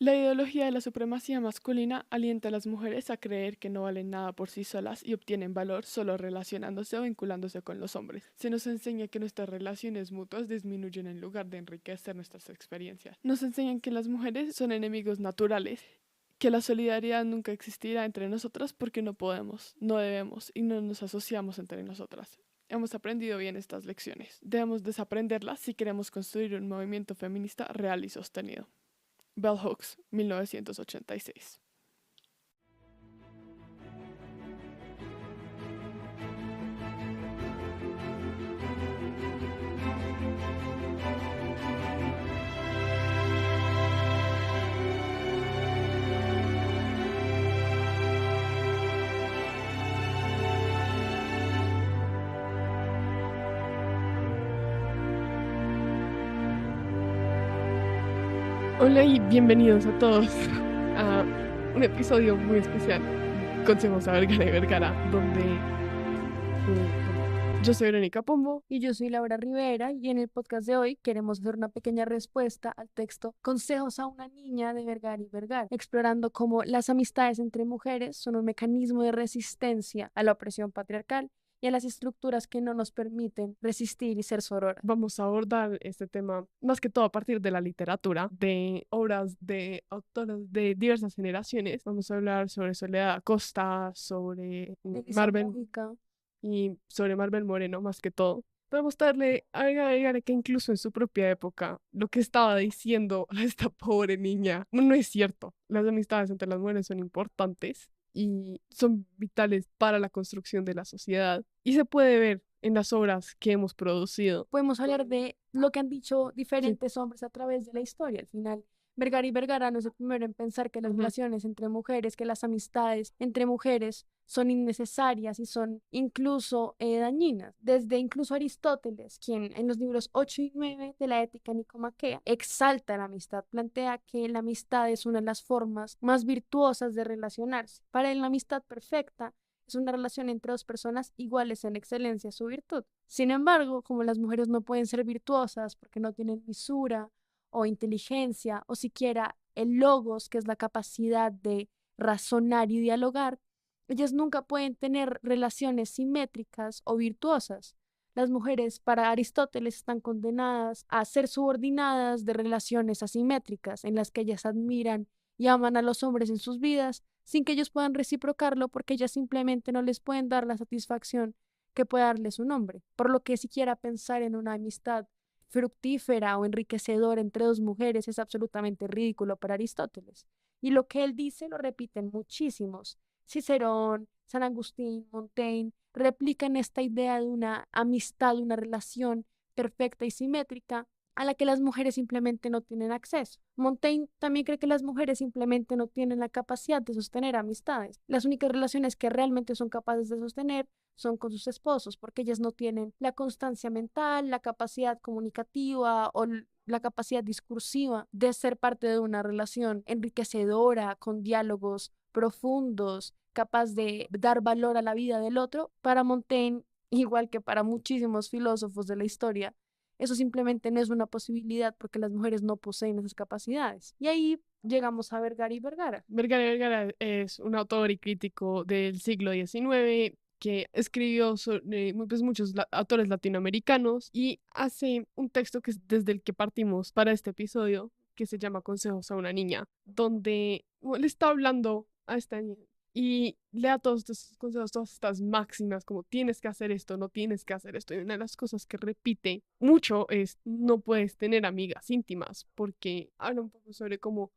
La ideología de la supremacía masculina alienta a las mujeres a creer que no valen nada por sí solas y obtienen valor solo relacionándose o vinculándose con los hombres. Se nos enseña que nuestras relaciones mutuas disminuyen en lugar de enriquecer nuestras experiencias. Nos enseñan que las mujeres son enemigos naturales, que la solidaridad nunca existirá entre nosotras porque no podemos, no debemos y no nos asociamos entre nosotras. Hemos aprendido bien estas lecciones. Debemos desaprenderlas si queremos construir un movimiento feminista real y sostenido. Bell Hooks, 1986. Hola y bienvenidos a todos a un episodio muy especial, Consejos a Vergara y Vergara, donde yo soy Verónica Pombo. Y yo soy Laura Rivera y en el podcast de hoy queremos hacer una pequeña respuesta al texto Consejos a una niña de Vergara y Vergara, explorando cómo las amistades entre mujeres son un mecanismo de resistencia a la opresión patriarcal y a las estructuras que no nos permiten resistir y ser sororas. Vamos a abordar este tema más que todo a partir de la literatura, de obras de autoras de diversas generaciones. Vamos a hablar sobre Soledad Acosta, sobre Elisa Marvel Múgica. y sobre Marvel Moreno más que todo. Para mostrarle a Vergara que incluso en su propia época lo que estaba diciendo a esta pobre niña no es cierto. Las amistades entre las mujeres son importantes y son vitales para la construcción de la sociedad. Y se puede ver en las obras que hemos producido. Podemos hablar de lo que han dicho diferentes hombres a través de la historia. Al final, Vergara y Vergara no es el primero en pensar que las relaciones entre mujeres, que las amistades entre mujeres son innecesarias y son incluso dañinas. Desde incluso Aristóteles, quien en los libros 8 y 9 de la Ética Nicomaquea exalta la amistad, plantea que la amistad es una de las formas más virtuosas de relacionarse. Para él, la amistad perfecta es una relación entre dos personas iguales en excelencia a su virtud. Sin embargo, como las mujeres no pueden ser virtuosas porque no tienen misura o inteligencia o siquiera el logos, que es la capacidad de razonar y dialogar, ellas nunca pueden tener relaciones simétricas o virtuosas. Las mujeres, para Aristóteles, están condenadas a ser subordinadas de relaciones asimétricas en las que ellas admiran y aman a los hombres en sus vidas sin que ellos puedan reciprocarlo porque ellas simplemente no les pueden dar la satisfacción que puede darles un hombre. Por lo que siquiera pensar en una amistad fructífera o enriquecedora entre dos mujeres es absolutamente ridículo para Aristóteles. Y lo que él dice lo repiten muchísimos. Cicerón, San Agustín, Montaigne replican esta idea de una amistad, una relación perfecta y simétrica a la que las mujeres simplemente no tienen acceso. Montaigne también cree que las mujeres simplemente no tienen la capacidad de sostener amistades. Las únicas relaciones que realmente son capaces de sostener son con sus esposos, porque ellas no tienen la constancia mental, la capacidad comunicativa o la capacidad discursiva de ser parte de una relación enriquecedora, con diálogos profundos, capaz de dar valor a la vida del otro. Para Montaigne, igual que para muchísimos filósofos de la historia, eso simplemente no es una posibilidad porque las mujeres no poseen esas capacidades. Y ahí llegamos a Vergara y Vergara. Vergara y Vergara es un autor y crítico del siglo XIX que escribió sobre pues, muchos autores latinoamericanos y hace un texto que es desde el que partimos para este episodio, que se llama Consejos a una niña, donde le está hablando a esta niña y le da todos estos consejos, todas estas máximas, como tienes que hacer esto, no tienes que hacer esto. Y una de las cosas que repite mucho es no puedes tener amigas íntimas, porque habla un poco sobre cómo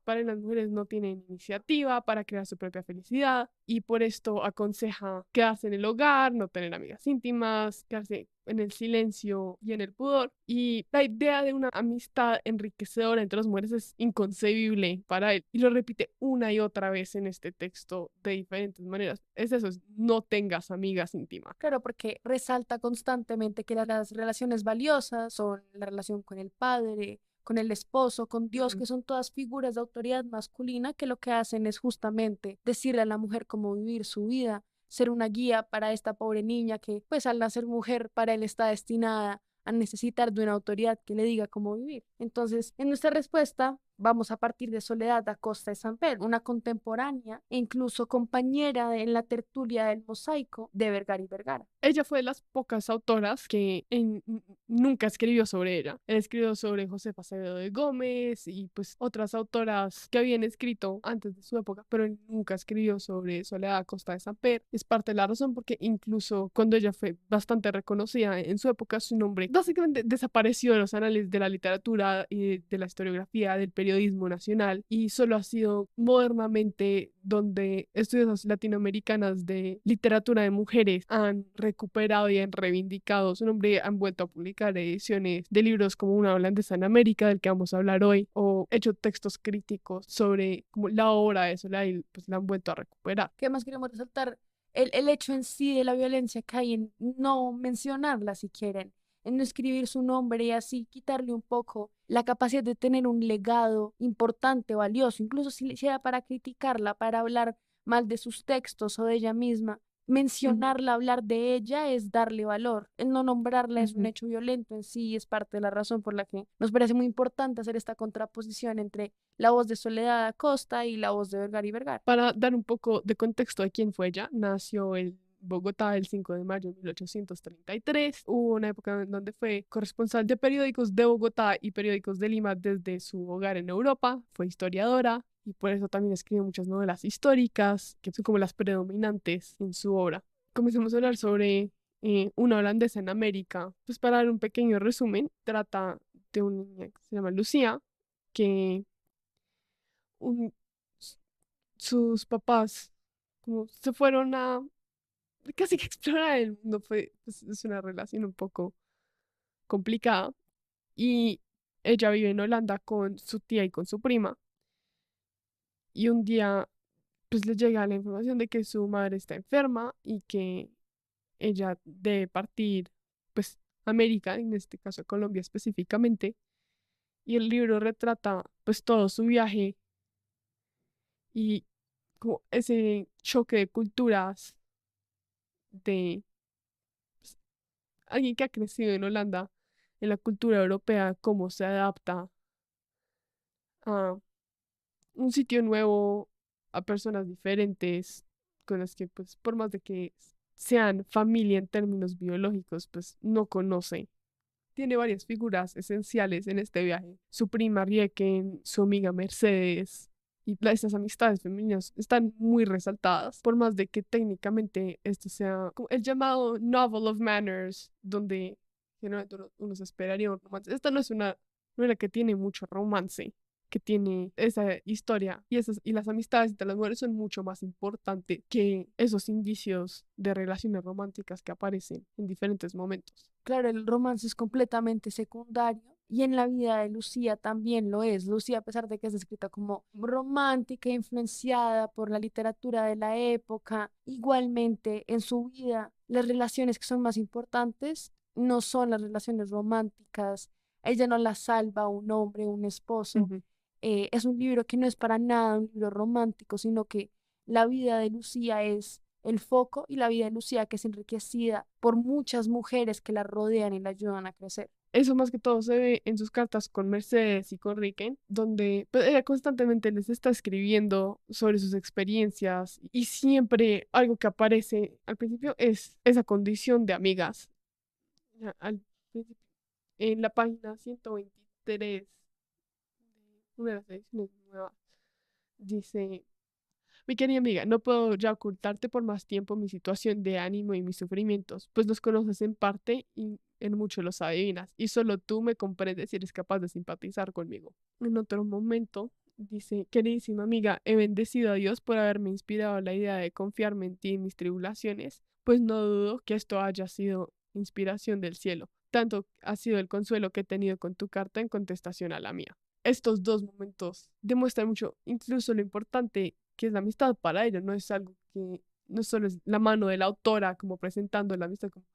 para las mujeres no tienen iniciativa para crear su propia felicidad y por esto aconseja quedarse en el hogar, no tener amigas íntimas, quedarse en el silencio y en el pudor. Y la idea de una amistad enriquecedora entre las mujeres es inconcebible para él. Y lo repite una y otra vez en este texto de diferentes maneras. Es eso, es no tengas amigas íntimas. Claro, porque resalta constantemente que las relaciones valiosas son la relación con el padre, con el esposo, con Dios, que son todas figuras de autoridad masculina que lo que hacen es justamente decirle a la mujer cómo vivir su vida, ser una guía para esta pobre niña que, pues al nacer mujer, para él está destinada a necesitar de una autoridad que le diga cómo vivir. Entonces, en nuestra respuesta Vamos a partir de Soledad Acosta de Samper, una contemporánea e incluso compañera en la tertulia del Mosaico de Vergara y Vergara. Ella fue de las pocas autoras que nunca escribió sobre ella. Él escribió sobre Josefa Acevedo de Gómez y pues otras autoras que habían escrito antes de su época, pero él nunca escribió sobre Soledad Acosta de Samper. Es parte de la razón porque incluso cuando ella fue bastante reconocida en su época, su nombre básicamente desapareció de los anales de la literatura y de la historiografía del periodismo nacional y solo ha sido modernamente donde estudios latinoamericanas de literatura de mujeres han recuperado y han reivindicado su nombre, han vuelto a publicar ediciones de libros como Una holandesa en América, del que vamos a hablar hoy, o hecho textos críticos sobre como la obra de Soledad y pues la han vuelto a recuperar. ¿Qué más queremos resaltar? El hecho en sí de la violencia que hay en no mencionarla si quieren, en no escribir su nombre y así quitarle un poco la capacidad de tener un legado importante, valioso, incluso si sea para criticarla, para hablar mal de sus textos o de ella misma. Mencionarla, hablar de ella es darle valor. El no nombrarla es un hecho violento en sí y es parte de la razón por la que nos parece muy importante hacer esta contraposición entre la voz de Soledad Acosta y la voz de Vergara y Vergara. Para dar un poco de contexto de quién fue ella, nació en Bogotá el 5 de mayo de 1833. Hubo una época en donde fue corresponsal de periódicos de Bogotá y periódicos de Lima desde su hogar en Europa. Fue historiadora y por eso también escribió muchas novelas históricas, que son como las predominantes en su obra. Comencemos a hablar sobre una holandesa en América. Pues para dar un pequeño resumen, trata de una niña que se llama Lucía, que un, sus papás como se fueron a casi que explorar el mundo. Fue, pues, es una relación un poco complicada y ella vive en Holanda con su tía y con su prima y un día pues le llega la información de que su madre está enferma y que ella debe partir pues a América, en este caso a Colombia específicamente, y el libro retrata pues todo su viaje y como ese choque de culturas de pues, alguien que ha crecido en Holanda, en la cultura europea, cómo se adapta a un sitio nuevo, a personas diferentes, con las que pues por más de que sean familia en términos biológicos, pues no conoce. Tiene varias figuras esenciales en este viaje. Su prima Rieken, su amiga Mercedes, y estas amistades femeninas están muy resaltadas, por más de que técnicamente esto sea como el llamado novel of manners, donde generalmente uno se esperaría un romance. Esta no es una novela que tiene mucho romance, que tiene esa historia y las amistades entre las mujeres son mucho más importantes que esos indicios de relaciones románticas que aparecen en diferentes momentos. Claro, el romance es completamente secundario y en la vida de Lucía también lo es. Lucía, a pesar de que es descrita como romántica, influenciada por la literatura de la época, igualmente en su vida las relaciones que son más importantes no son las relaciones románticas. Ella no la salva un hombre, un esposo. Ujú. Es un libro que no es para nada un libro romántico, sino que la vida de Lucía es el foco y la vida de Lucía que es enriquecida por muchas mujeres que la rodean y la ayudan a crecer. Eso más que todo se ve en sus cartas con Mercedes y con Riken, donde pues, ella constantemente les está escribiendo sobre sus experiencias y siempre algo que aparece al principio es esa condición de amigas. Al principio, en la página 123 de una de las ediciones nuevas, dice: mi querida amiga, no puedo ya ocultarte por más tiempo mi situación de ánimo y mis sufrimientos, pues los conoces en parte y en mucho los adivinas, y solo tú me comprendes y eres capaz de simpatizar conmigo. En otro momento, dice: queridísima amiga, he bendecido a Dios por haberme inspirado la idea de confiarme en ti y mis tribulaciones, pues no dudo que esto haya sido inspiración del cielo. Tanto ha sido el consuelo que he tenido con tu carta en contestación a la mía. Estos dos momentos demuestran mucho, incluso lo importante que es la amistad para ella. No es algo que, no solo es la mano de la autora como presentando la amistad como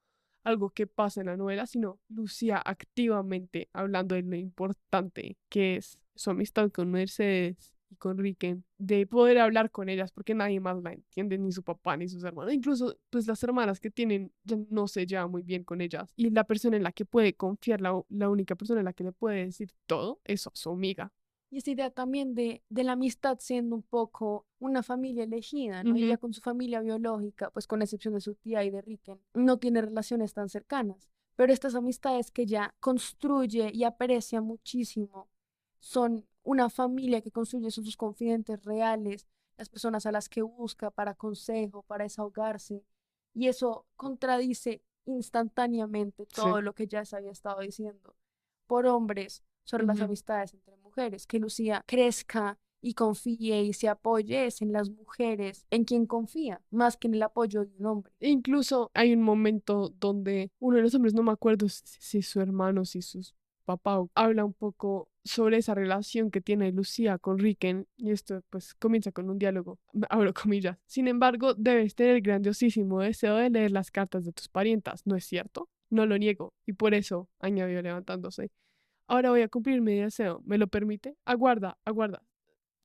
algo que pasa en la novela, sino Lucía activamente hablando de lo importante que es su amistad con Mercedes y con Riken, de poder hablar con ellas porque nadie más la entiende, ni su papá ni sus hermanos, incluso pues las hermanas que tienen ya no se llevan muy bien con ellas y la persona en la que puede confiar, la única persona en la que le puede decir todo es su amiga. Y esa idea también de la amistad siendo un poco una familia elegida, ¿no? Ella Ujú, con su familia biológica, pues con excepción de su tía y de Riken, no tiene relaciones tan cercanas. Pero estas amistades que ella construye y aprecia muchísimo son una familia que construye, son sus confidentes reales, las personas a las que busca para consejo, para desahogarse. Y eso contradice instantáneamente sí. todo lo que ya se había estado diciendo por hombres sobre las Ujú. amistades entre mujeres, que Lucía crezca y confíe y se apoye es en las mujeres, en quien confía, más que en el apoyo de un hombre. Incluso hay un momento donde uno de los hombres, no me acuerdo si su hermano, si su papá, habla un poco sobre esa relación que tiene Lucía con Riken, y esto pues comienza con un diálogo, abro comillas. Sin embargo, debes tener el grandiosísimo deseo de leer las cartas de tus parientas, ¿no es cierto? No lo niego, y por eso, añadió levantándose, ahora voy a cumplir mi deseo, ¿me lo permite? Aguarda, aguarda.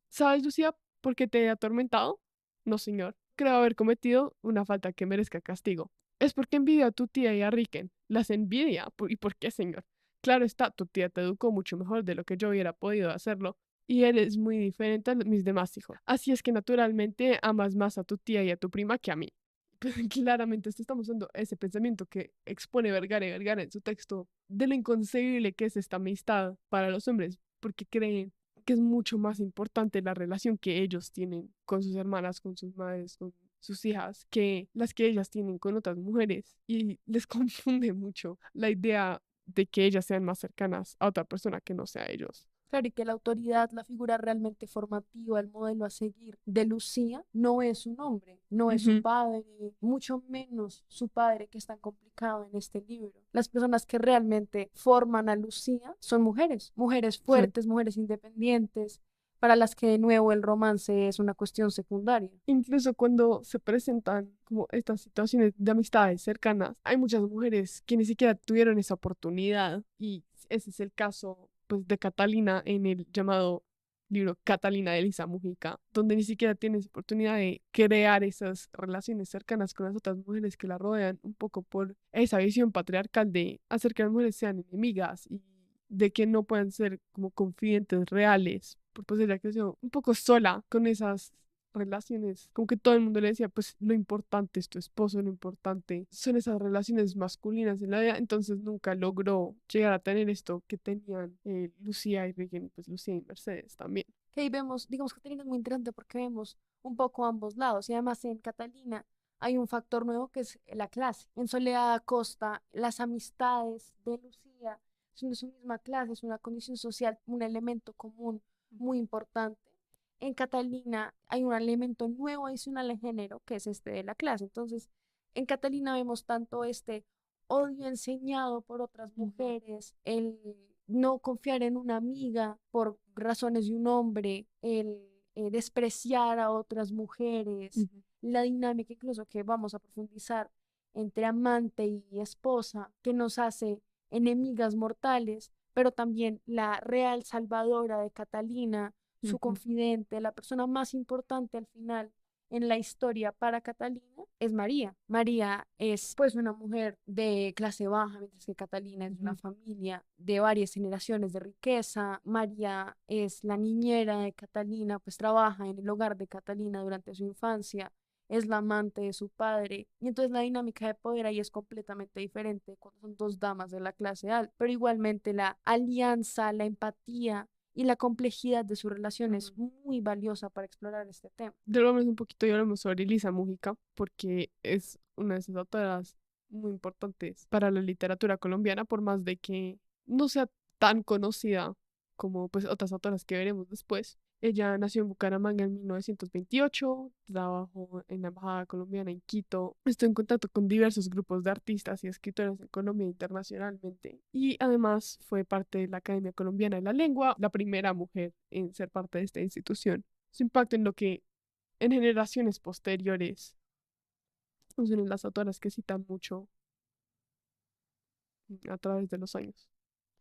¿Sabes, Lucía, por qué te he atormentado? No, señor. Creo haber cometido una falta que merezca castigo. Es porque envidio a tu tía y a Riken. Las envidia. ¿Y por qué, señor? Claro está, tu tía te educó mucho mejor de lo que yo hubiera podido hacerlo, y eres muy diferente a mis demás hijos. Así es que naturalmente amas más a tu tía y a tu prima que a mí. Pues, claramente estamos usando ese pensamiento que expone Vergara y Vergara en su texto de lo inconcebible que es esta amistad para los hombres, porque creen que es mucho más importante la relación que ellos tienen con sus hermanas, con sus madres, con sus hijas, que las que ellas tienen con otras mujeres. Y les confunde mucho la idea de que ellas sean más cercanas a otra persona que no sea ellos. Claro, y que la autoridad, la figura realmente formativa, el modelo a seguir de Lucía, no es un hombre, no es su Ujú, padre, mucho menos su padre que es tan complicado en este libro. Las personas que realmente forman a Lucía son mujeres, mujeres sí. fuertes, mujeres independientes, para las que de nuevo el romance es una cuestión secundaria. Incluso cuando se presentan como estas situaciones de amistades cercanas, hay muchas mujeres que ni siquiera tuvieron esa oportunidad, y ese es el caso pues de Catalina en el llamado libro Catalina de Elisa Mujica, donde ni siquiera tienes oportunidad de crear esas relaciones cercanas con las otras mujeres que la rodean, un poco por esa visión patriarcal de hacer que las mujeres sean enemigas y de que no puedan ser como confidentes reales, por pues ella creció un poco sola con esas relaciones, como que todo el mundo le decía, pues lo importante es tu esposo, lo importante son esas relaciones masculinas en la vida, entonces nunca logró llegar a tener esto que tenían Lucía y Regan, pues Lucía y Mercedes también. Que ahí vemos, digamos, Catalina es muy interesante porque vemos un poco ambos lados y además en Catalina hay un factor nuevo que es la clase. En Soledad Acosta, las amistades de Lucía son de su misma clase, es una condición social, un elemento común muy importante. En Catalina hay un elemento nuevo adicional de género que es este de la clase. Entonces, en Catalina vemos tanto este odio enseñado por otras Ujú, mujeres, el no confiar en una amiga por razones de un hombre, el despreciar a otras mujeres, ujú. la dinámica incluso que vamos a profundizar entre amante y esposa, que nos hace enemigas mortales, pero también la real salvadora de Catalina, su Ujú. confidente, la persona más importante al final en la historia para Catalina es María. María es pues una mujer de clase baja, mientras que Catalina es de una Ujú. familia de varias generaciones de riqueza. María es la niñera de Catalina, pues trabaja en el hogar de Catalina durante su infancia, es la amante de su padre. Y entonces la dinámica de poder ahí es completamente diferente cuando son dos damas de la clase alta, pero igualmente la alianza, la empatía y la complejidad de su relación es Ujú. muy valiosa para explorar este tema. Hablamos un poquito y hablamos sobre Lisa Mujica, porque es una de esas autoras muy importantes para la literatura colombiana, por más de que no sea tan conocida como pues otras autoras que veremos después. Ella nació en Bucaramanga en 1928, trabajó en la Embajada Colombiana en Quito, estuvo en contacto con diversos grupos de artistas y escritores en Colombia e internacionalmente, y además fue parte de la Academia Colombiana de la Lengua, la primera mujer en ser parte de esta institución. Su impacto en lo que en generaciones posteriores son de las autoras que citan mucho a través de los años.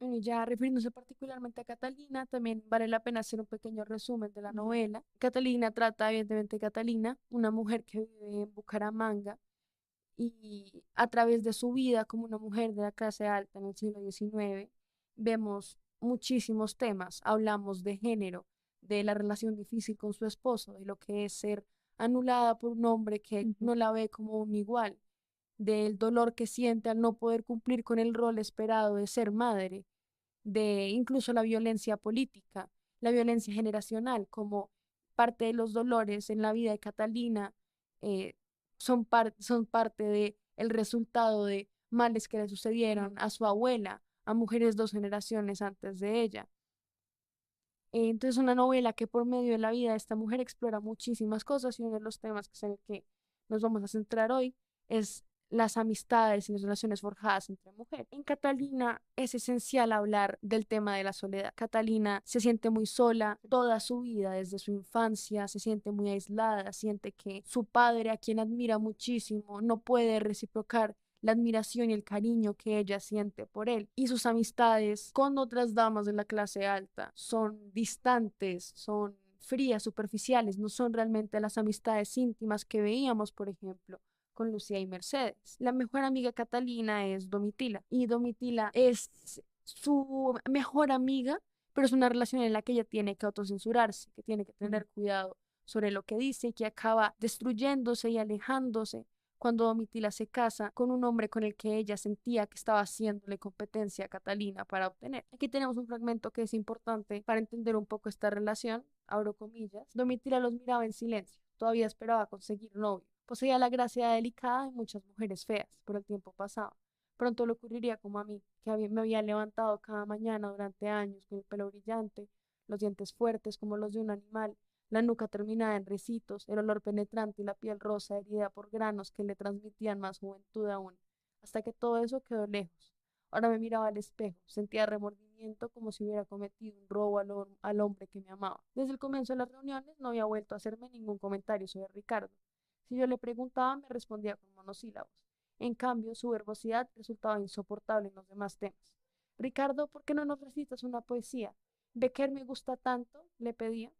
Bueno, y ya refiriéndose particularmente a Catalina, también vale la pena hacer un pequeño resumen de la Ujú, novela. Catalina trata, evidentemente, de Catalina, una mujer que vive en Bucaramanga y a través de su vida como una mujer de la clase alta en el siglo XIX, vemos muchísimos temas. Hablamos de género, de la relación difícil con su esposo, de lo que es ser anulada por un hombre que Ujú. no la ve como un igual, del dolor que siente al no poder cumplir con el rol esperado de ser madre, de incluso la violencia política, la violencia generacional, como parte de los dolores en la vida de Catalina, eh, son parte de el resultado de males que le sucedieron a su abuela, a mujeres 2 generaciones antes de ella. Entonces, una novela que por medio de la vida de esta mujer explora muchísimas cosas, y uno de los temas que es en el que nos vamos a centrar hoy es las amistades y las relaciones forjadas entre mujeres. En Catalina es esencial hablar del tema de la soledad. Catalina se siente muy sola toda su vida, desde su infancia, se siente muy aislada, siente que su padre, a quien admira muchísimo, no puede reciprocar la admiración y el cariño que ella siente por él. Y sus amistades con otras damas de la clase alta son distantes, son frías, superficiales, no son realmente las amistades íntimas que veíamos, por ejemplo, con Lucía y Mercedes. La mejor amiga de Catalina es Domitila, y Domitila es su mejor amiga, pero es una relación en la que ella tiene que autocensurarse, que tiene que Ujú. tener cuidado sobre lo que dice, y que acaba destruyéndose y alejándose cuando Domitila se casa con un hombre con el que ella sentía que estaba haciéndole competencia a Catalina para obtener. Aquí tenemos un fragmento que es importante para entender un poco esta relación, abro comillas. Domitila los miraba en silencio, todavía esperaba conseguir novio. Poseía la gracia delicada de muchas mujeres feas, pero el tiempo pasaba. Pronto le ocurriría como a mí, que me había levantado cada mañana durante años con el pelo brillante, los dientes fuertes como los de un animal, la nuca terminada en ricitos, el olor penetrante y la piel rosa herida por granos que le transmitían más juventud aún, hasta que todo eso quedó lejos. Ahora me miraba al espejo, sentía remordimiento como si hubiera cometido un robo al hombre que me amaba. Desde el comienzo de las reuniones no había vuelto a hacerme ningún comentario sobre Ricardo. Si yo le preguntaba, me respondía con monosílabos. En cambio, su verbosidad resultaba insoportable en los demás temas. Ricardo, ¿por qué no nos recitas una poesía? Becker me gusta tanto, le pedía.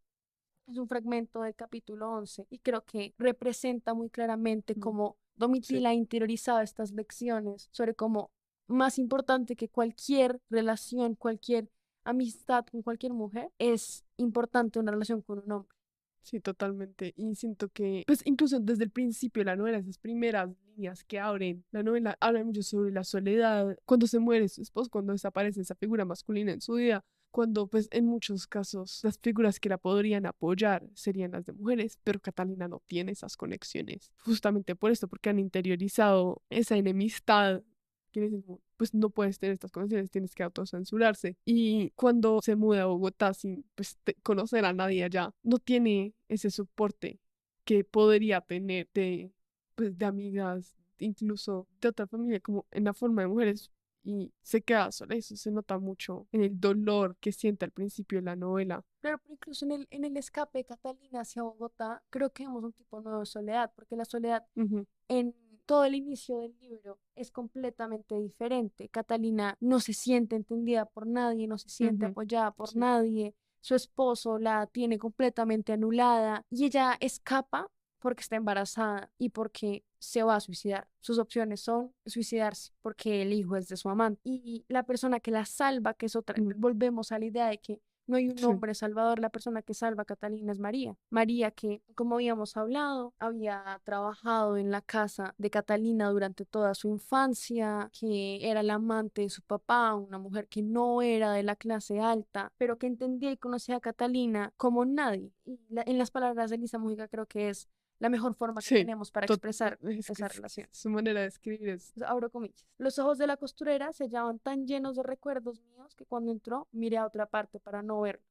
Es un fragmento del capítulo 11 y creo que representa muy claramente Mm. cómo Sí, Domitila interiorizaba estas lecciones sobre cómo más importante que cualquier relación, cualquier amistad con cualquier mujer, es importante una relación con un hombre. sí, totalmente. Y siento que, pues incluso desde el principio de la novela, esas primeras líneas que abren la novela, hablan mucho sobre la soledad, cuando se muere su esposo, cuando desaparece esa figura masculina en su vida, cuando pues en muchos casos las figuras que la podrían apoyar serían las de mujeres, pero Catalina no tiene esas conexiones. Justamente por esto, porque han interiorizado esa enemistad que dicen como, pues no puedes tener estas conexiones, tienes que autocensurarse. Y cuando se muda a Bogotá sin pues, conocer a nadie allá, no tiene ese soporte que podría tener de, pues, de amigas, incluso de otra familia, como en la forma de mujeres. Y se queda sola, eso se nota mucho en el dolor que siente al principio de la novela. Pero incluso en el escape de Catalina hacia Bogotá, creo que vemos un tipo nuevo de soledad, porque la soledad Ujú, en todo el inicio del libro es completamente diferente. Catalina no se siente entendida por nadie, no se siente ujú, apoyada por sí, nadie. Su esposo la tiene completamente anulada y ella escapa porque está embarazada y porque se va a suicidar. Sus opciones son suicidarse porque el hijo es de su amante. Y la persona que la salva, que es otra, mm, volvemos a la idea de que no hay un sí, hombre salvador, la persona que salva a Catalina es María. María que, como habíamos hablado, había trabajado en la casa de Catalina durante toda su infancia, que era la amante de su papá, una mujer que no era de la clase alta, pero que entendía y conocía a Catalina como nadie. Y en las palabras de Elisa Mujica creo que es la mejor forma que sí, tenemos para tot- expresar es que esa relación. su manera de escribir es... Abro comillas. Los ojos de la costurera se hallaban tan llenos de recuerdos míos que cuando entró miré a otra parte para no verlos.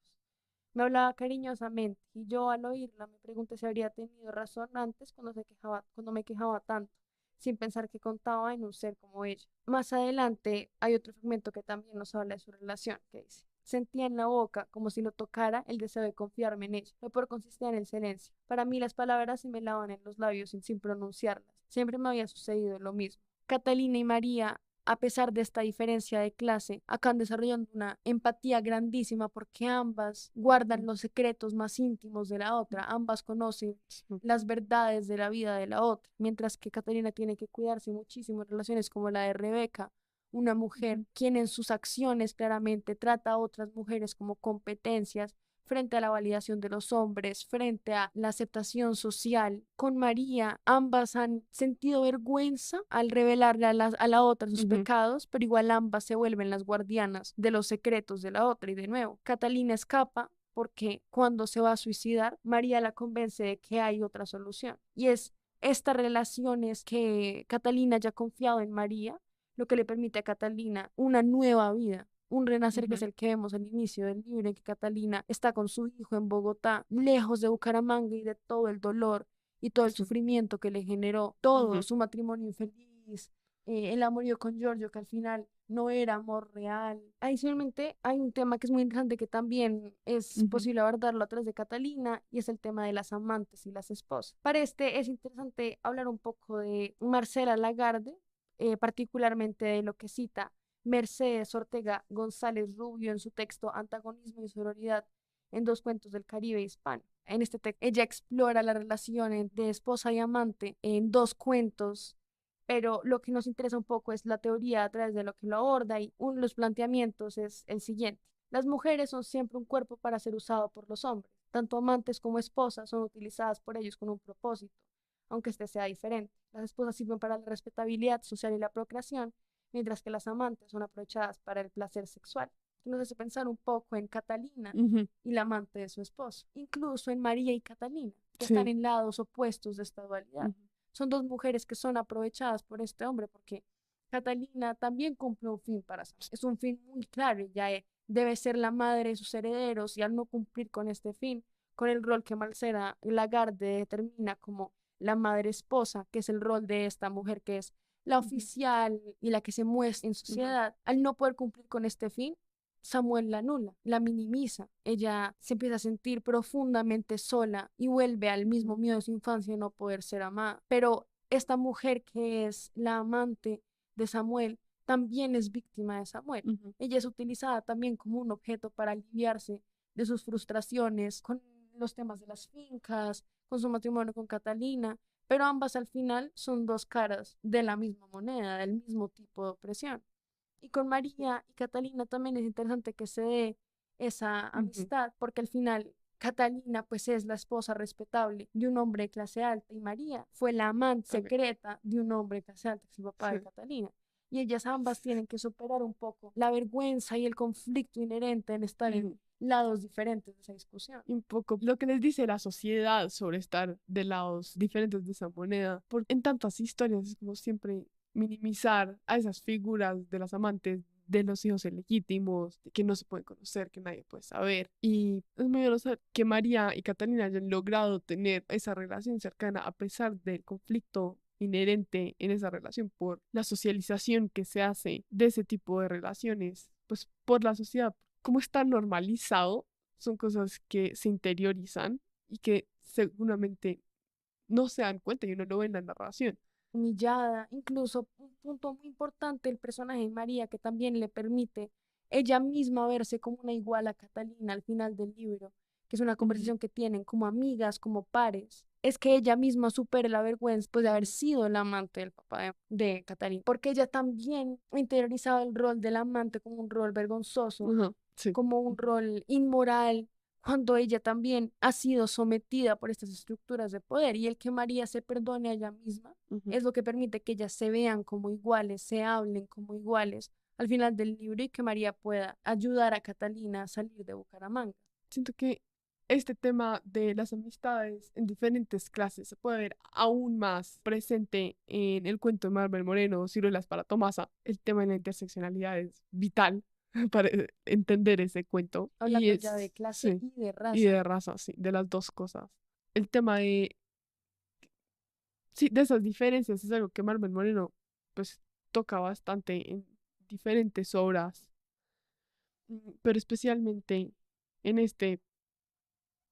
Me hablaba cariñosamente y yo al oírla me pregunté si habría tenido razón antes cuando me quejaba tanto, sin pensar que contaba en un ser como ella. Más adelante hay otro fragmento que también nos habla de su relación, que dice: sentía en la boca, como si lo tocara, el deseo de confiarme en ella. Lo peor consistía en el silencio. Para mí las palabras se me lavan en los labios sin pronunciarlas. Siempre me había sucedido lo mismo. Catalina y María, a pesar de esta diferencia de clase, acaban desarrollando una empatía grandísima porque ambas guardan Mm, los secretos más íntimos de la otra, ambas conocen sí, las verdades de la vida de la otra, mientras que Catalina tiene que cuidarse muchísimo en relaciones como la de Rebeca una mujer Ujú. quien en sus acciones claramente trata a otras mujeres como competencias frente a la validación de los hombres, frente a la aceptación social. Con María, ambas han sentido vergüenza al revelarle a la otra sus Ujú. pecados, pero igual ambas se vuelven las guardianas de los secretos de la otra. Y de nuevo, Catalina escapa porque cuando se va a suicidar, María la convence de que hay otra solución. Y es estas relaciones que Catalina ya ha confiado en María, lo que le permite a Catalina una nueva vida, un renacer que es Ujú. el que vemos al inicio del libro, en que Catalina está con su hijo en Bogotá, lejos de Bucaramanga y de todo el dolor y todo el Sí. sufrimiento que le generó todo, Ujú. su matrimonio infeliz, el amorío con Giorgio, que al final no era amor real. Adicionalmente, hay un tema que es muy interesante que también es Ujú. posible abordarlo a través de Catalina y es el tema de las amantes y las esposas. Para este es interesante hablar un poco de Marcela Lagarde, particularmente de lo que cita Mercedes Ortega González Rubio en su texto Antagonismo y Sororidad en dos cuentos del Caribe hispano. En este texto, ella explora la relación de esposa y amante en dos cuentos, pero lo que nos interesa un poco es la teoría a través de lo que lo aborda y uno de los planteamientos es el siguiente. Las mujeres son siempre un cuerpo para ser usado por los hombres. Tanto amantes como esposas son utilizadas por ellos con un propósito, aunque este sea diferente. Las esposas sirven para la respetabilidad social y la procreación, mientras que las amantes son aprovechadas para el placer sexual. Nos hace pensar un poco en Catalina Ujú. y la amante de su esposo, incluso en María y Catalina, que están Sí. en lados opuestos de esta dualidad. Ujú. Son dos mujeres que son aprovechadas por este hombre porque Catalina también cumple un fin para Samuel. Es un fin muy claro, ella debe ser la madre de sus herederos y al no cumplir con este fin, con el rol que Marcela Lagarde determina como la madre esposa, que es el rol de esta mujer que es la Ujú. oficial y la que se muestra en Ujú. sociedad, al no poder cumplir con este fin, Samuel la anula, la minimiza. Ella se empieza a sentir profundamente sola y vuelve al mismo Ujú. miedo de su infancia de no poder ser amada. Pero esta mujer que es la amante de Samuel también es víctima de Samuel. Ujú. Ella es utilizada también como un objeto para aliviarse de sus frustraciones con los temas de las fincas, con su matrimonio con Catalina, pero ambas al final son dos caras de la misma moneda, del mismo tipo de opresión. Y con María y Catalina también es interesante que se dé esa Ujú. amistad, porque al final Catalina pues es la esposa respetable de un hombre de clase alta y María fue la amante Ok. secreta de un hombre de clase alta, que es el papá de Sí. Catalina. Y ellas ambas tienen que superar un poco la vergüenza y el conflicto inherente en estar en Ujú. lados diferentes de esa discusión. Y un poco lo que les dice la sociedad sobre estar de lados diferentes de esa moneda. En tantas historias es como siempre minimizar a esas figuras de las amantes, de los hijos ilegítimos, de que no se pueden conocer, que nadie puede saber. Y es muy bueno saber que María y Catalina hayan logrado tener esa relación cercana a pesar del conflicto inherente en esa relación por la socialización que se hace de ese tipo de relaciones, pues por la sociedad. Como está normalizado, son cosas que se interiorizan y que seguramente no se dan cuenta y uno lo ve en la narración. Humillada, incluso un punto muy importante, el personaje de María que también le permite ella misma verse como una igual a Catalina al final del libro, que es una Ujú. conversación que tienen como amigas, como pares, es que ella misma supere la vergüenza pues, de haber Ujú. sido el amante del papá de Catalina, porque ella también ha interiorizado el rol del amante como un rol vergonzoso, Ajá. Sí. como un Ujú. rol inmoral, cuando ella también ha sido sometida por estas estructuras de poder y el que María se perdone a ella misma Ujú. es lo que permite que ellas se vean como iguales, se hablen como iguales al final del libro y que María pueda ayudar a Catalina a salir de Bucaramanga. Siento que este tema de las amistades en diferentes clases se puede ver aún más presente en el cuento de Marvel Moreno, Ciruelas para Tomasa. El tema de la interseccionalidad es vital para entender ese cuento. Y Hablando ya de es, clase sí, y de y raza. de raza, sí, de las dos cosas. El tema de, sí, de esas diferencias es algo que Marvel Moreno, pues, toca bastante en diferentes obras, pero especialmente en este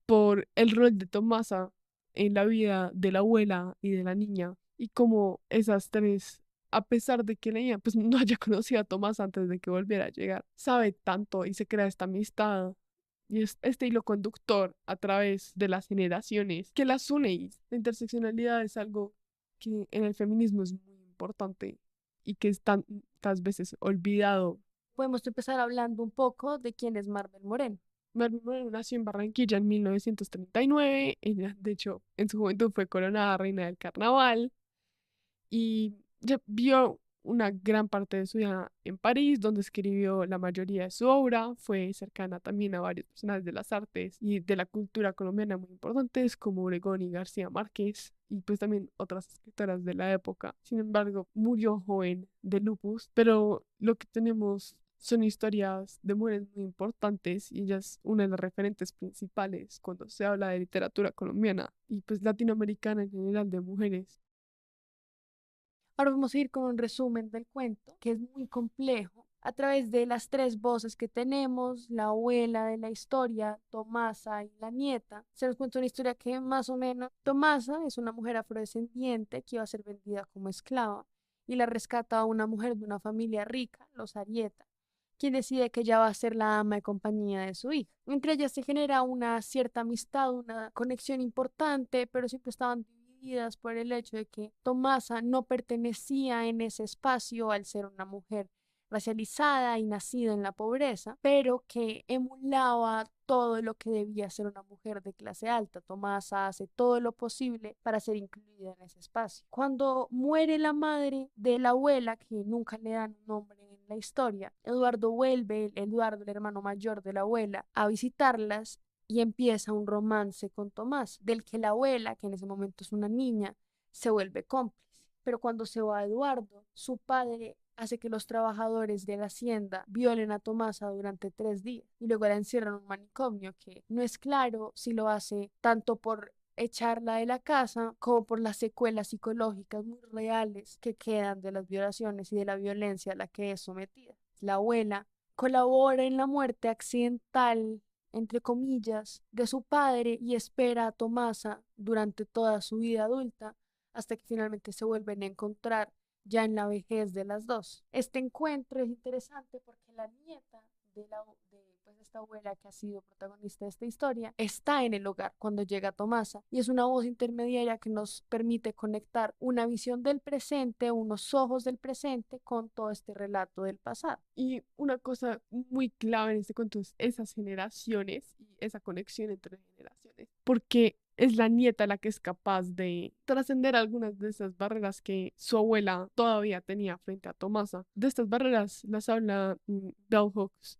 por el rol de Tomasa en la vida de la abuela y de la niña, y como esas tres, a pesar de que la niña pues no haya conocido a Tomasa antes de que volviera a llegar, sabe tanto y se crea esta amistad. Y es este hilo conductor a través de las generaciones que las une. Y la interseccionalidad es algo que en el feminismo es muy importante y que es tantas veces olvidado. Podemos empezar hablando un poco de quién es Maribel Moreno. Maribel Moreno nació en Barranquilla en 1939. Ella, de hecho, en su juventud fue coronada reina del carnaval y ya vio una gran parte de su vida en París, donde escribió la mayoría de su obra. Fue cercana también a varios personajes de las artes y de la cultura colombiana muy importantes, como Obregón y García Márquez, y pues también otras escritoras de la época. Sin embargo, murió joven de lupus, pero lo que tenemos son historias de mujeres muy importantes y ella es una de las referentes principales cuando se habla de literatura colombiana y pues latinoamericana en general de mujeres. Ahora vamos a ir con un resumen del cuento, que es muy complejo. A través de las tres voces que tenemos, la abuela de la historia, Tomasa y la nieta, se nos cuenta una historia que más o menos Tomasa es una mujer afrodescendiente que iba a ser vendida como esclava y la rescata a una mujer de una familia rica, los Arieta, quien decide que ella va a ser la ama de compañía de su hija. Entre ellas se genera una cierta amistad, una conexión importante, pero siempre estaban divididas por el hecho de que Tomasa no pertenecía en ese espacio al ser una mujer racializada y nacida en la pobreza, pero que emulaba todo lo que debía ser una mujer de clase alta. Tomasa hace todo lo posible para ser incluida en ese espacio. Cuando muere la madre de la abuela, que nunca le dan un nombre en la historia, Eduardo vuelve, Eduardo, el hermano mayor de la abuela, a visitarlas y empieza un romance con Tomás, del que la abuela, que en ese momento es una niña, se vuelve cómplice. Pero cuando se va Eduardo, su padre hace que los trabajadores de la hacienda violen a Tomasa durante 3 días y luego la encierran en un manicomio que no es claro si lo hace tanto por echarla de la casa como por las secuelas psicológicas muy reales que quedan de las violaciones y de la violencia a la que es sometida. La abuela colabora en la muerte accidental, entre comillas, de su padre y espera a Tomasa durante toda su vida adulta hasta que finalmente se vuelven a encontrar ya en la vejez de las dos. Este encuentro es interesante porque la nieta pues, esta abuela que ha sido protagonista de esta historia está en el hogar cuando llega Tomasa y es una voz intermediaria que nos permite conectar una visión del presente, unos ojos del presente con todo este relato del pasado. Y una cosa muy clave en este cuento es esas generaciones y esa conexión entre generaciones, porque es la nieta la que es capaz de trascender algunas de esas barreras que su abuela todavía tenía frente a Tomasa. De estas barreras las habla Bell Hooks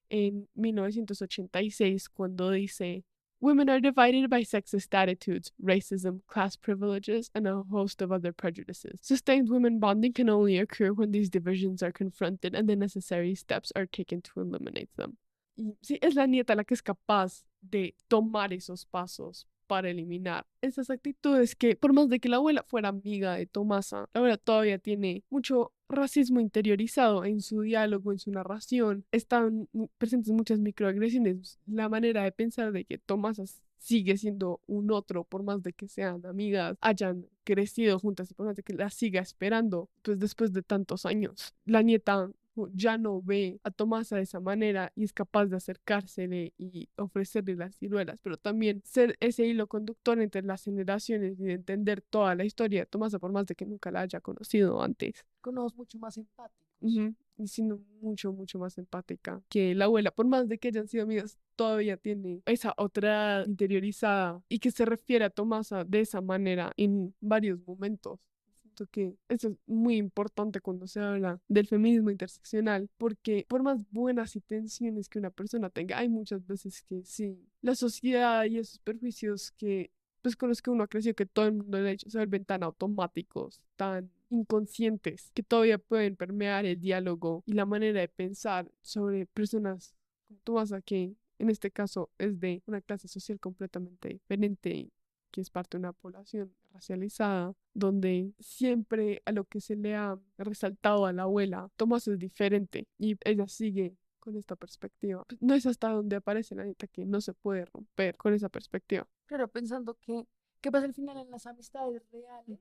en 1986 cuando dice: Women are divided by sexist attitudes, racism, class privileges, and a host of other prejudices. Sustained women bonding can only occur when these divisions are confronted and the necessary steps are taken to eliminate them. Y sí, es la nieta la que es capaz de tomar esos pasos para eliminar esas actitudes que, por más de que la abuela fuera amiga de Tomasa, la abuela todavía tiene mucho racismo interiorizado en su diálogo, en su narración. Están presentes muchas microagresiones, la manera de pensar de que Tomasa sigue siendo un otro, por más de que sean amigas, hayan crecido juntas y por más de que la siga esperando, pues después de tantos años. La nieta ya no ve a Tomasa de esa manera y es capaz de acercársele y ofrecerle las ciruelas, pero también ser ese hilo conductor entre las generaciones y de entender toda la historia de Tomasa por más de que nunca la haya conocido antes. Con ojos mucho más empáticos. Y siendo mucho, mucho más empática que la abuela, por más de que hayan sido amigas, todavía tiene esa otra interiorizada y que se refiere a Tomasa de esa manera en varios momentos. Siento que eso es muy importante cuando se habla del feminismo interseccional, porque por más buenas intenciones que una persona tenga, hay muchas veces que sí, la sociedad y esos perjuicios que, pues con los que uno ha crecido, que todo el mundo le ha hecho, se vuelven tan automáticos, tan inconscientes, que todavía pueden permear el diálogo y la manera de pensar sobre personas como Tomasa, que en este caso es de una clase social completamente diferente, que es parte de una población racializada, donde siempre a lo que se le ha resaltado a la abuela, Tomasa es diferente y ella sigue con esta perspectiva. Pues, no es hasta donde aparece la neta que no se puede romper con esa perspectiva. Claro, pensando que pasa al final en las amistades reales,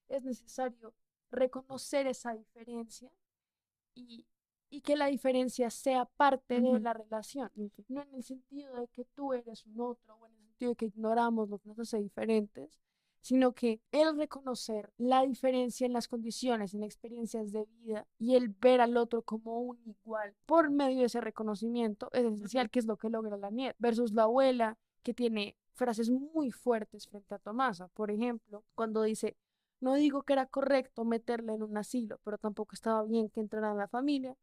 es necesario reconocer esa diferencia y, y que la diferencia sea parte de la relación, no en el sentido de que tú eres un otro o en el sentido de que ignoramos lo que nos hace diferentes, sino que el reconocer la diferencia en las condiciones, en experiencias de vida y el ver al otro como un igual por medio de ese reconocimiento es esencial, que es lo que logra la nieta, versus la abuela que tiene frases muy fuertes frente a Tomasa. Por ejemplo, cuando dice, no digo que era correcto meterla en un asilo, pero tampoco estaba bien que entrara en la familia.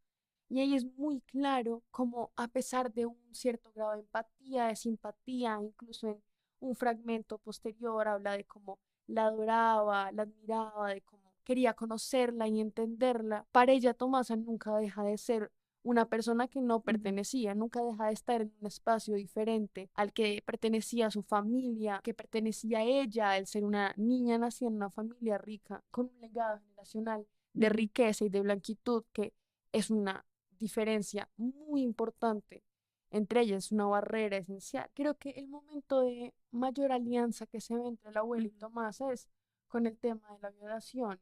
Y ahí es muy claro como a pesar de un cierto grado de empatía, de simpatía, incluso en un fragmento posterior habla de cómo la adoraba, la admiraba, de cómo quería conocerla y entenderla. Para ella Tomasa nunca deja de ser una persona que no pertenecía, nunca deja de estar en un espacio diferente al que pertenecía su familia, que pertenecía a ella, el ser una niña nacida en una familia rica, con un legado generacional de riqueza y de blanquitud que es una diferencia muy importante entre ellas, es una barrera esencial. Creo que el momento de mayor alianza que se ve entre la abuela y Tomás es con el tema de la violación,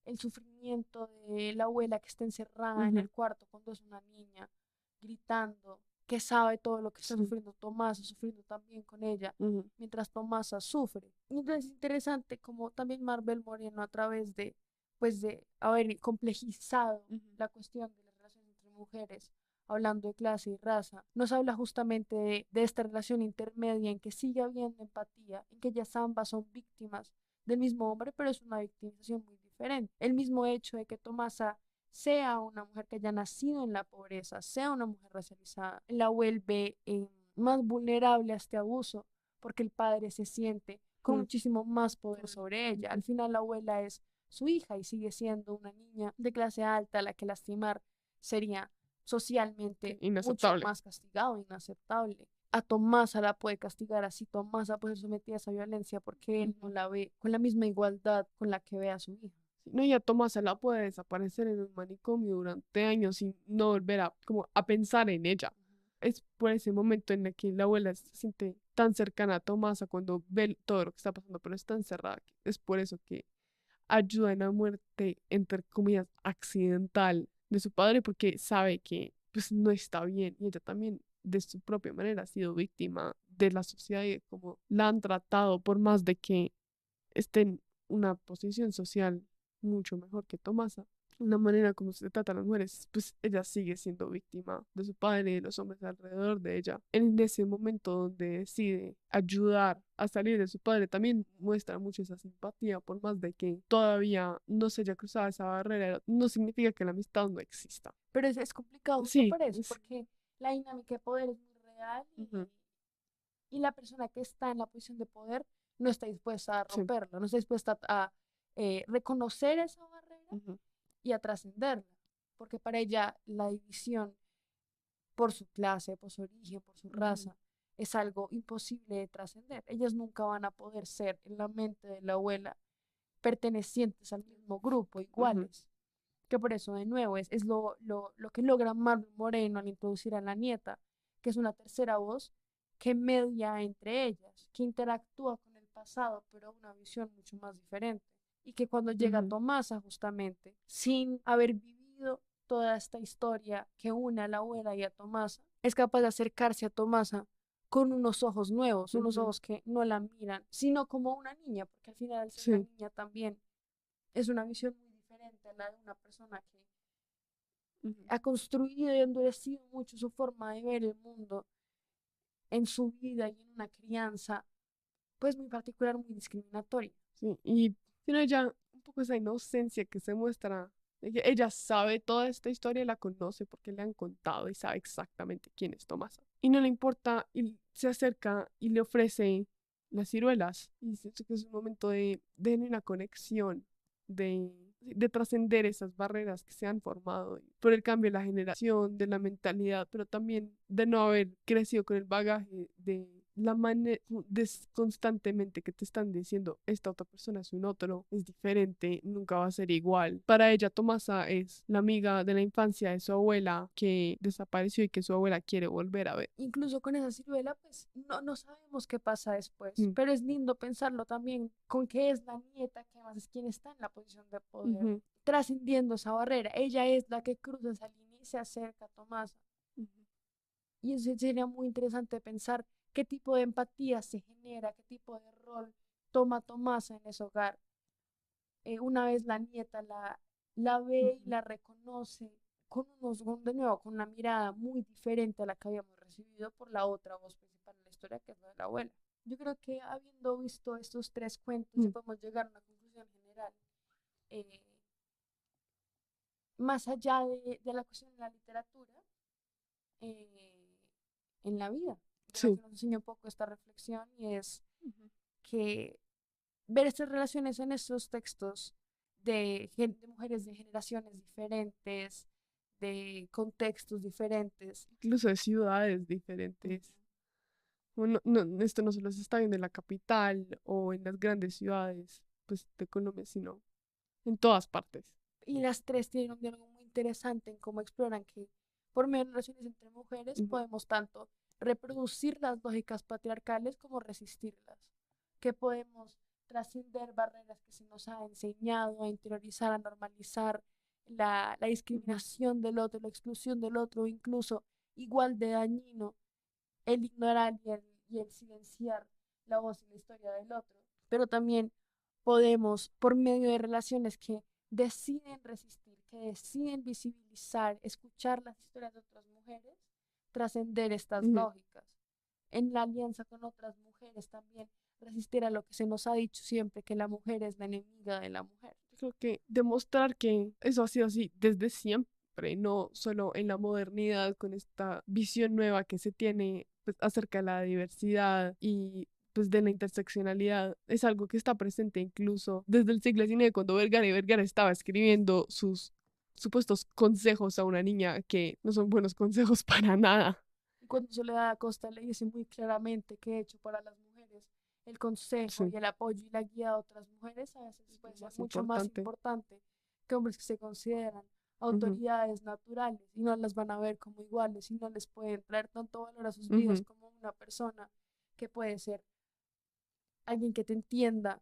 el sufrimiento de la abuela que está encerrada en el cuarto cuando es una niña, gritando, que sabe todo lo que está sufriendo Tomasa, sufriendo también con ella, mientras Tomasa sufre. Y entonces es interesante como también Maribel Moreno a través de, pues de haber complejizado la cuestión de las relaciones entre mujeres, hablando de clase y raza, nos habla justamente de esta relación intermedia en que sigue habiendo empatía, en que ellas ambas son víctimas del mismo hombre, pero es una victimización muy diferente. El mismo hecho de que Tomasa sea una mujer que haya nacido en la pobreza, sea una mujer racializada, la vuelve más vulnerable a este abuso, porque el padre se siente con muchísimo más poder sobre ella. Al final la abuela es su hija y sigue siendo una niña de clase alta a la que lastimar sería socialmente mucho Inaceptable. más castigado, inaceptable. A Tomasa la puede castigar así, Tomasa puede ser sometida a esa violencia porque él no la ve con la misma igualdad con la que ve a su hija. No, ya Tomasa la puede desaparecer en un manicomio durante años sin no volver a, como, a pensar en ella. Es por ese momento en el que la abuela se siente tan cercana a Tomasa cuando ve todo lo que está pasando, pero está encerrada. Es por eso que ayuda en la muerte, entre comillas, accidental de su padre, porque sabe que pues no está bien y ella también de su propia manera ha sido víctima de la sociedad y de cómo la han tratado por más de que esté en una posición social mucho mejor que Tomasa. La manera como se trata a las mujeres, pues ella sigue siendo víctima de su padre y de los hombres alrededor de ella. En ese momento donde decide ayudar a salir de su padre, también muestra mucho esa simpatía, por más de que todavía no se haya cruzado esa barrera, no significa que la amistad no exista. Pero es complicado justo Sí, por eso, porque la dinámica de poder es muy real ujú, y la persona que está en la posición de poder no está dispuesta a sí, romperla, no está dispuesta a reconocer esa barrera ujú, y a trascenderla, porque para ella la división por su clase, por su origen, por su ujú, raza, es algo imposible de trascender. Ellas nunca van a poder ser en la mente de la abuela pertenecientes al mismo grupo, ujú, iguales. Que por eso, de nuevo, es lo que logra Marlon Moreno al introducir a la nieta, que es una tercera voz que media entre ellas, que interactúa con el pasado, pero una visión mucho más diferente. Y que cuando llega ujú, Tomasa, justamente, sin haber vivido toda esta historia que une a la abuela y a Tomasa, es capaz de acercarse a Tomasa con unos ojos nuevos, unos ujú, ojos que no la miran, sino como una niña, porque al final al ser una sí, niña también es una visión muy diferente a la de una persona que ujú. ha construido y endurecido mucho su forma de ver el mundo en su vida y en una crianza, pues muy particular, muy discriminatoria. Sí, y tiene ya un poco esa inocencia que se muestra. Ella sabe toda esta historia, la conoce porque le han contado y sabe exactamente quién es Tomasa. Y no le importa y se acerca y le ofrece las ciruelas. Y siento que es un momento de una conexión, de trascender esas barreras que se han formado por el cambio de la generación, de la mentalidad, pero también de no haber crecido con el bagaje de la manera constantemente que te están diciendo esta otra persona es un otro, es diferente, nunca va a ser igual. Para ella, Tomasa es la amiga de la infancia de su abuela que desapareció y que su abuela quiere volver a ver. Incluso con esa ciruela, pues no sabemos qué pasa después, Mm, pero es lindo pensarlo también con que es la nieta, que además es quien está en la posición de poder, ujú, trascendiendo esa barrera. Ella es la que cruza esa línea y se acerca a Tomasa. ujú, Y eso sería muy interesante pensar qué tipo de empatía se genera, qué tipo de rol toma a Tomasa en ese hogar. Una vez la nieta la ve y Ujú. la reconoce de nuevo, con una mirada muy diferente a la que habíamos recibido por la otra voz principal en la historia, que es la de la abuela. Yo creo que habiendo visto estos tres cuentos, ya Mm. podemos llegar a una conclusión general. eh, Más allá de la cuestión de la literatura, eh, en la vida, de lo Sí. que nos enseña un poco esta reflexión, y es Ujú. que ver estas relaciones en estos textos de mujeres de generaciones diferentes, de contextos diferentes. Incluso de ciudades Ujú. diferentes. Bueno, esto no solo se está viendo en la capital o en las grandes ciudades, pues, de Colombia, sino en todas partes. Y las tres tienen un diálogo muy interesante en cómo exploran que por medio de relaciones entre mujeres Ujú. podemos tanto reproducir las lógicas patriarcales como resistirlas, que podemos trascender barreras que se nos ha enseñado a interiorizar, a normalizar la Ujú. discriminación del otro, la exclusión del otro, incluso igual de dañino el ignorar y el silenciar la voz y la historia del otro, pero también podemos, por medio de relaciones que deciden resistir, que deciden visibilizar, escuchar las historias de otras mujeres, trascender estas Ujú. lógicas. En la alianza con otras mujeres también resistir a lo que se nos ha dicho siempre, que la mujer es la enemiga de la mujer. Yo creo que demostrar que eso ha sido así desde siempre, no solo en la modernidad, con esta visión nueva que se tiene, pues, acerca de la diversidad y, pues, de la interseccionalidad, es algo que está presente incluso desde el siglo XIX, cuando Vergara estaba escribiendo sus supuestos consejos a una niña, que no son buenos consejos para nada. Y cuando Soledad Acosta le dice muy claramente que de hecho para las mujeres el consejo Sí, y el apoyo y la guía a otras mujeres a veces es lo puede ser más mucho más importante. importante que hombres que se consideran Ujú. autoridades naturales y no las van a ver como iguales y no les pueden traer tanto valor a sus vidas Ujú. como una persona que puede ser alguien que te entienda,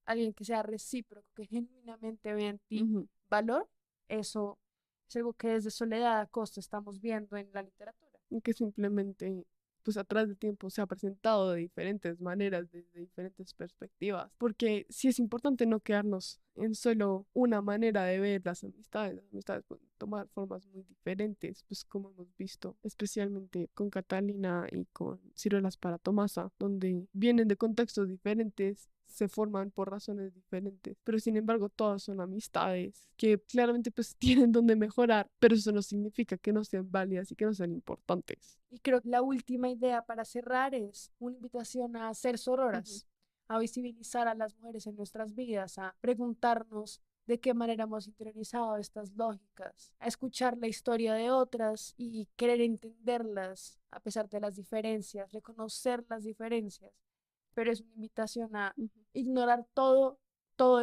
alguien que sea recíproco, que genuinamente vea en ti Ujú. valor. Eso es algo que desde Soledad Acosta estamos viendo en la literatura. Y que simplemente, pues, a través del tiempo se ha presentado de diferentes maneras, desde diferentes perspectivas, porque sí es importante no quedarnos en solo una manera de ver las amistades pueden tomar formas muy diferentes, pues, como hemos visto, especialmente con Catalina y con Ciruelas para Tomasa, donde vienen de contextos diferentes, se forman por razones diferentes, pero sin embargo todas son amistades que claramente, pues, tienen donde mejorar, pero eso no significa que no sean válidas y que no sean importantes. Y creo que la última idea para cerrar es una invitación a ser Ujú. sororas, a visibilizar a las mujeres en nuestras vidas, a preguntarnos de qué manera hemos interiorizado estas lógicas, a escuchar la historia de otras y querer entenderlas a pesar de las diferencias, reconocer las diferencias, pero es una invitación a Ujú. ignorar todo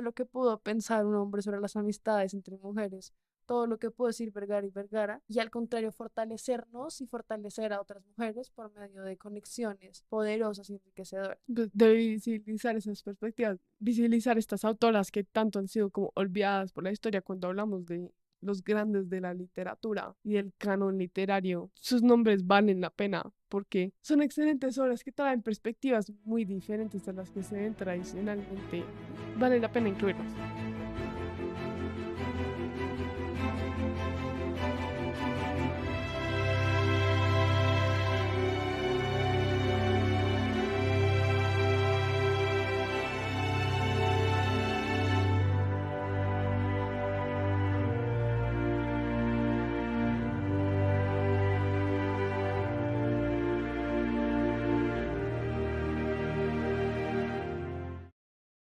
lo que pudo pensar un hombre sobre las amistades entre mujeres, todo lo que pudo decir Vergara y Vergara, y al contrario, fortalecernos y fortalecer a otras mujeres por medio de conexiones poderosas y enriquecedoras. Pues, de visibilizar esas perspectivas, visibilizar estas autoras que tanto han sido como olvidadas por la historia cuando hablamos de los grandes de la literatura y del canon literario. Sus nombres valen la pena porque son excelentes obras que traen perspectivas muy diferentes a las que se ven tradicionalmente. Vale la pena incluirlas.